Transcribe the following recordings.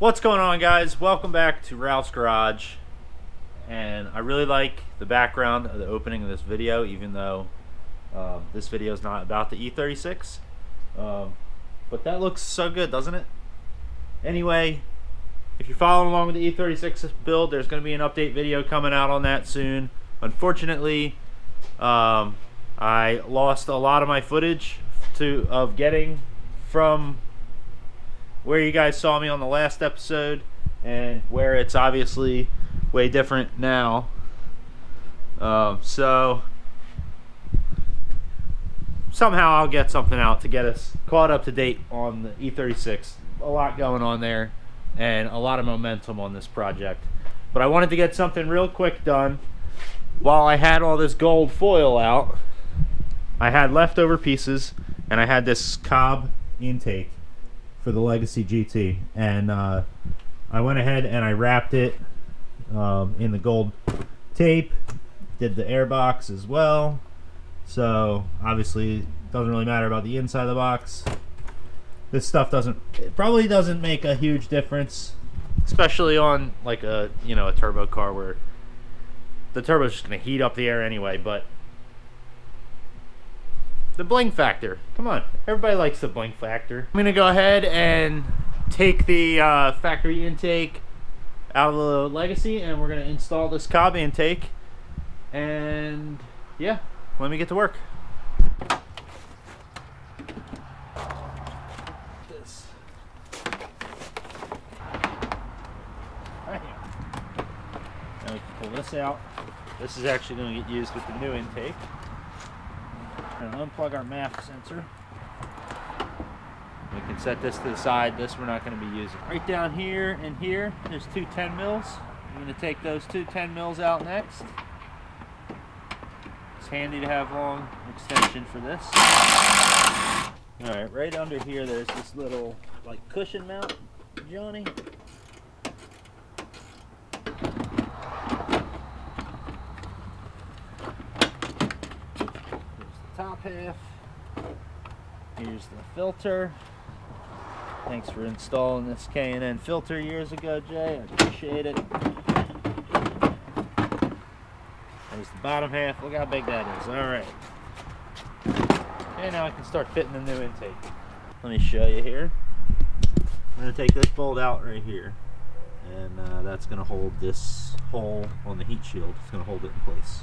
What's going on, guys? Welcome back to Ralph's Garage. And I really like the background of the opening of this video, even though this video is not about the E36. But that looks so good, doesn't it? Anyway, if you're following along with the E36 build, there's going to be an update video coming out on that soon. Unfortunately, I lost a lot of my footage of getting from where you guys saw me on the last episode and where it's obviously way different now. So somehow I'll get something out to get us caught up to date on the E36. A lot going on there and a lot of momentum on this project. But I wanted to get something real quick done. While I had all this gold foil out, I had leftover pieces and I had this Cobb intake for the Legacy GT, and I went ahead and I wrapped it in the gold tape, did the air box as well, so obviously it doesn't really matter about the inside of the box. This stuff probably doesn't make a huge difference, especially on like a turbo car where the turbo is just going to heat up the air anyway. But the bling factor, come on, everybody likes the bling factor. I'm gonna go ahead and take the factory intake out of the Legacy, and we're gonna install this Cobb intake, and yeah, let me get to work. This right here. Now we can pull this out. This is actually going to get used with the new intake. We're going to unplug our MAF sensor. We can set this to the side. This we're not going to be using. Right down here and here, there's two 10 mils. I'm going to take those two 10 mils out next. It's handy to have long extension for this. Alright, right under here there's this little like cushion mount, Johnny. Top half. Here's the filter. Thanks for installing this K&N filter years ago, Jay. I appreciate it. There's the bottom half. Look how big that is. Alright. Okay, now I can start fitting the new intake. Let me show you here. I'm going to take this bolt out right here. And that's going to hold this hole on the heat shield. It's going to hold it in place.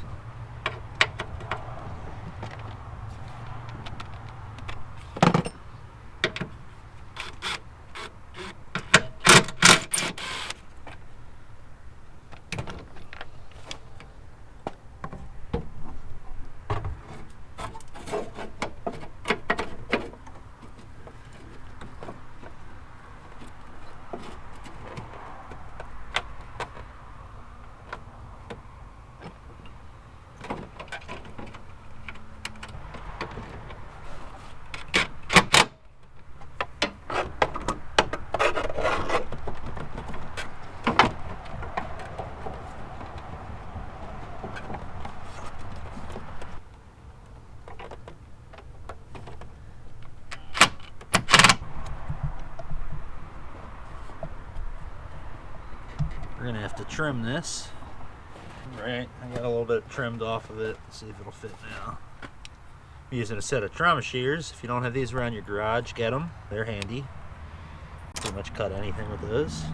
We're gonna have to trim this. Right, I got a little bit trimmed off of it. Let's see if it'll fit now. I'm using a set of trauma shears. If you don't have these around your garage, get them. They're handy. Pretty much cut anything with those.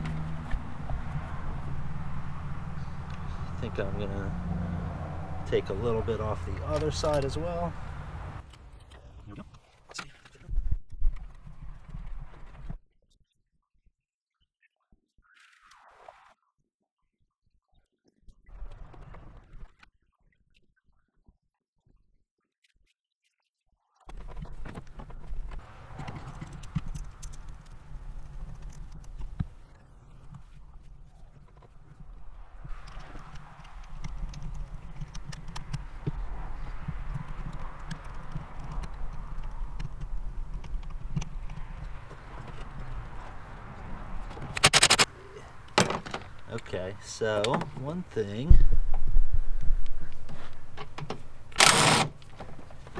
I think I'm gonna take a little bit off the other side as well. Here we go. Let's see. Okay, so one thing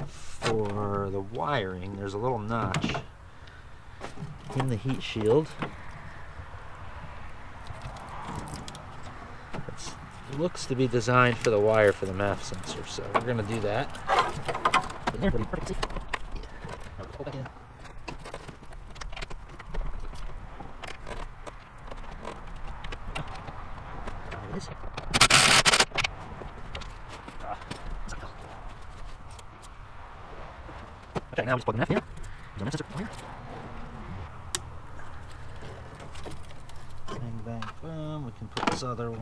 for the wiring, there's a little notch in the heat shield looks to be designed for the wire for the MAF sensor, so we're going to do that. Okay, now we just plug the MAF here. There's our sensor wire. Bang, bang, boom. We can put this other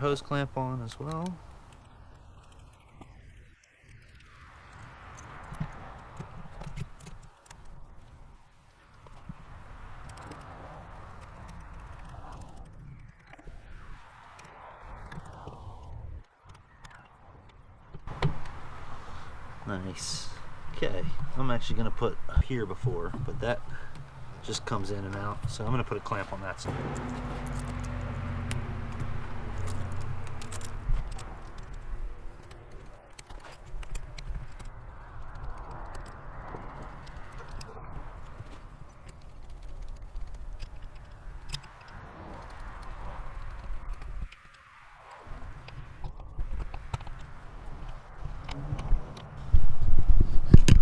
hose clamp on as well. Nice. Okay, I'm actually going to put here before, but that just comes in and out, so I'm going to put a clamp on that side.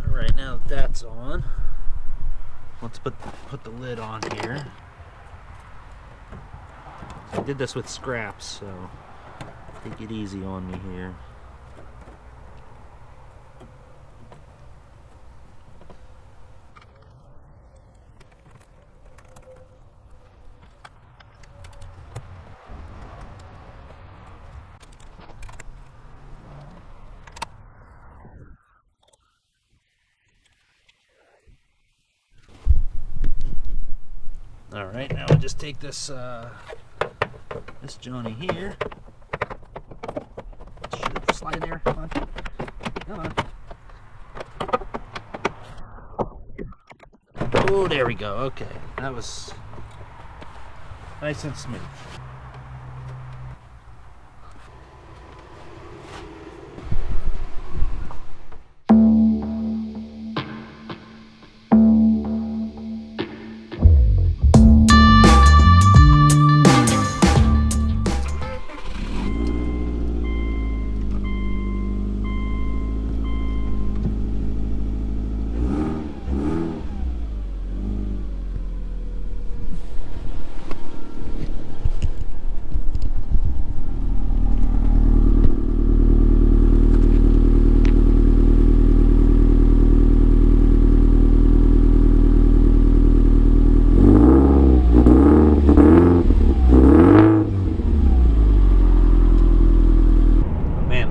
Alright, now that that's on, let's put the lid on here. I did this with scraps, so take it easy on me here. All right, now I just take this this Johnny here. Should slide in there. Come on. Come on. Oh, there we go. Okay, that was nice and smooth.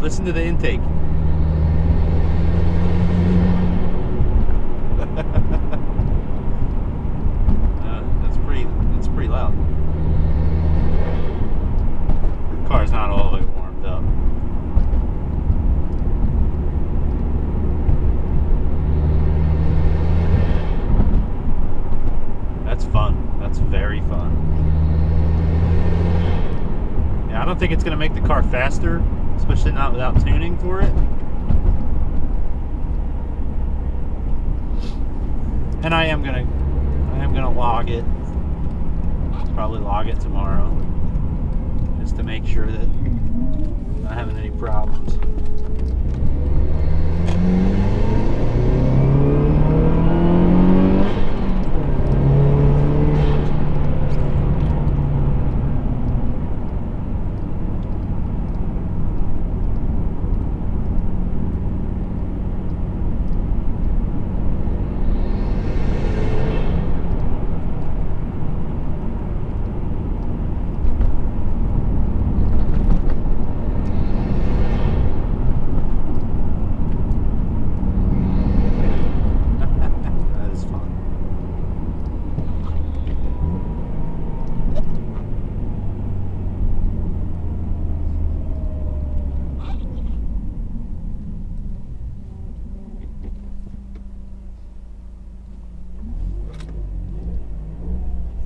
Listen to the intake. That's pretty loud. The car's not all the way warmed up. That's fun. That's very fun. Yeah, I don't think it's going to make the car faster, especially not without tuning for it. And I am gonna log it. Probably log it tomorrow, just to make sure that I'm not having any problems.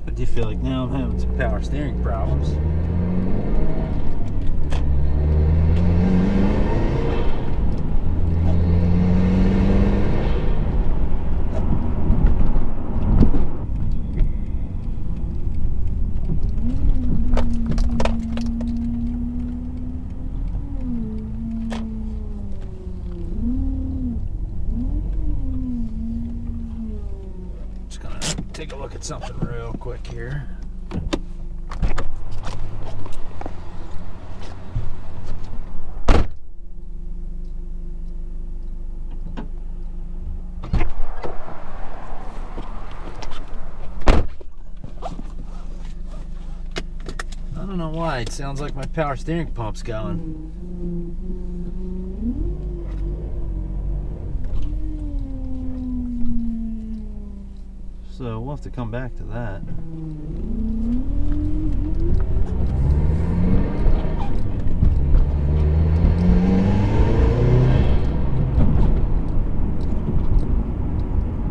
I do feel like now I'm having some power steering problems. take a look at something real quick here. I don't know why, it sounds like my power steering pump's going. So we'll have to come back to that.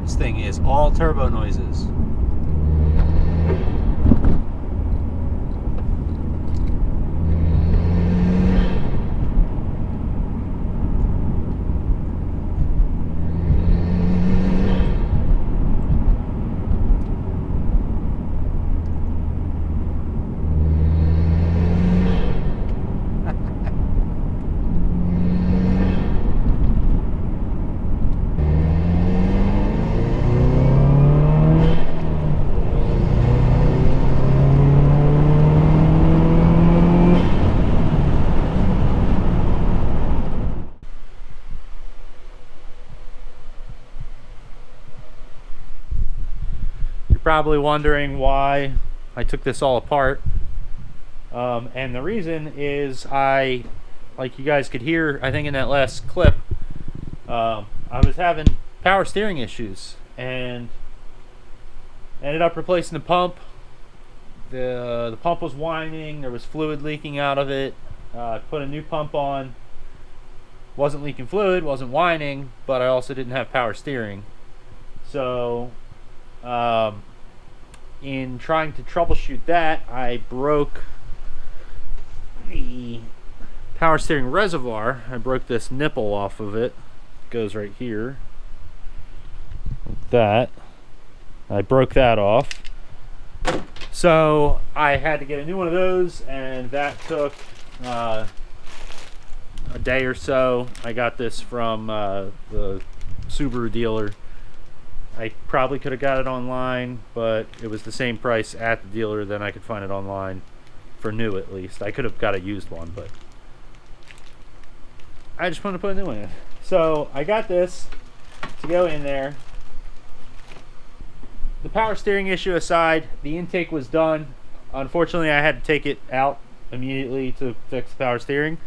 This thing is all turbo noises. Probably wondering why I took this all apart, and the reason is like you guys could hear, I think in that last clip, I was having power steering issues and ended up replacing the pump. The pump was whining, there was fluid leaking out of it. Put a new pump on, wasn't leaking fluid, wasn't whining, but I also didn't have power steering. So in trying to troubleshoot that, I broke the power steering reservoir. I broke this nipple off of it. It goes right here. Like that. I broke that off. So I had to get a new one of those, and that took a day or so. I got this from the Subaru dealer. I probably could have got it online, but it was the same price at the dealer than I could find it online for new, at least. I could have got a used one, but I just wanted to put a new one in. So I got this to go in there. The power steering issue aside, the intake was done. Unfortunately, I had to take it out immediately to fix the power steering.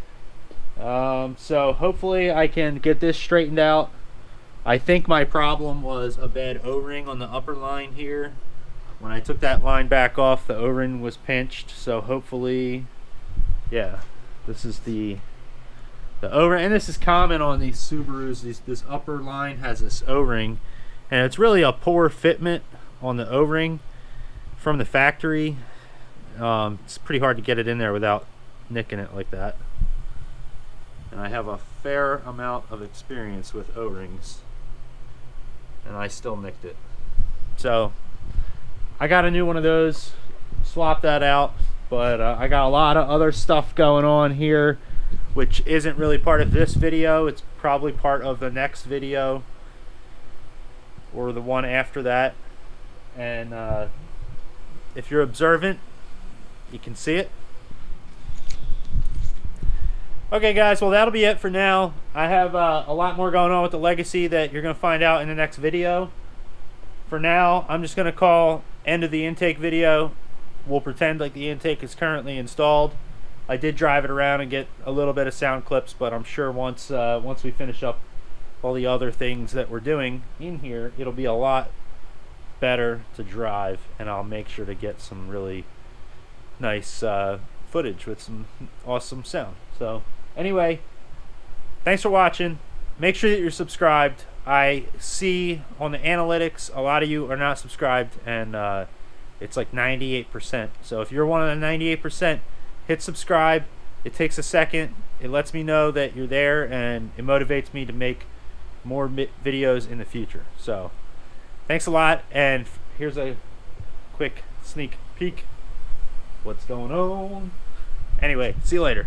So hopefully I can get this straightened out. I think my problem was a bad O-ring on the upper line here. When I took that line back off, the O-ring was pinched, so hopefully, yeah, this is the O-ring, and this is common on these Subarus. This upper line has this O-ring, and it's really a poor fitment on the O-ring from the factory. It's pretty hard to get it in there without nicking it like that. And I have a fair amount of experience with O-rings, and I still nicked it. So I got a new one of those, swapped that out, but I got a lot of other stuff going on here which isn't really part of this video. It's probably part of the next video or the one after that. And if you're observant, you can see it. Okay guys, well that'll be it for now. I have a lot more going on with the Legacy that you're going to find out in the next video. For now, I'm just going to call end of the intake video. We'll pretend like the intake is currently installed. I did drive it around and get a little bit of sound clips, but I'm sure once we finish up all the other things that we're doing in here, it'll be a lot better to drive, and I'll make sure to get some really nice footage with some awesome sound. So anyway, thanks for watching. Make sure that you're subscribed. I see on the analytics a lot of you are not subscribed, and it's like 98%. So if you're one of the 98%, hit subscribe. It takes a second. It lets me know that you're there, and it motivates me to make more videos in the future. So thanks a lot, and here's a quick sneak peek what's going on. Anyway, see you later.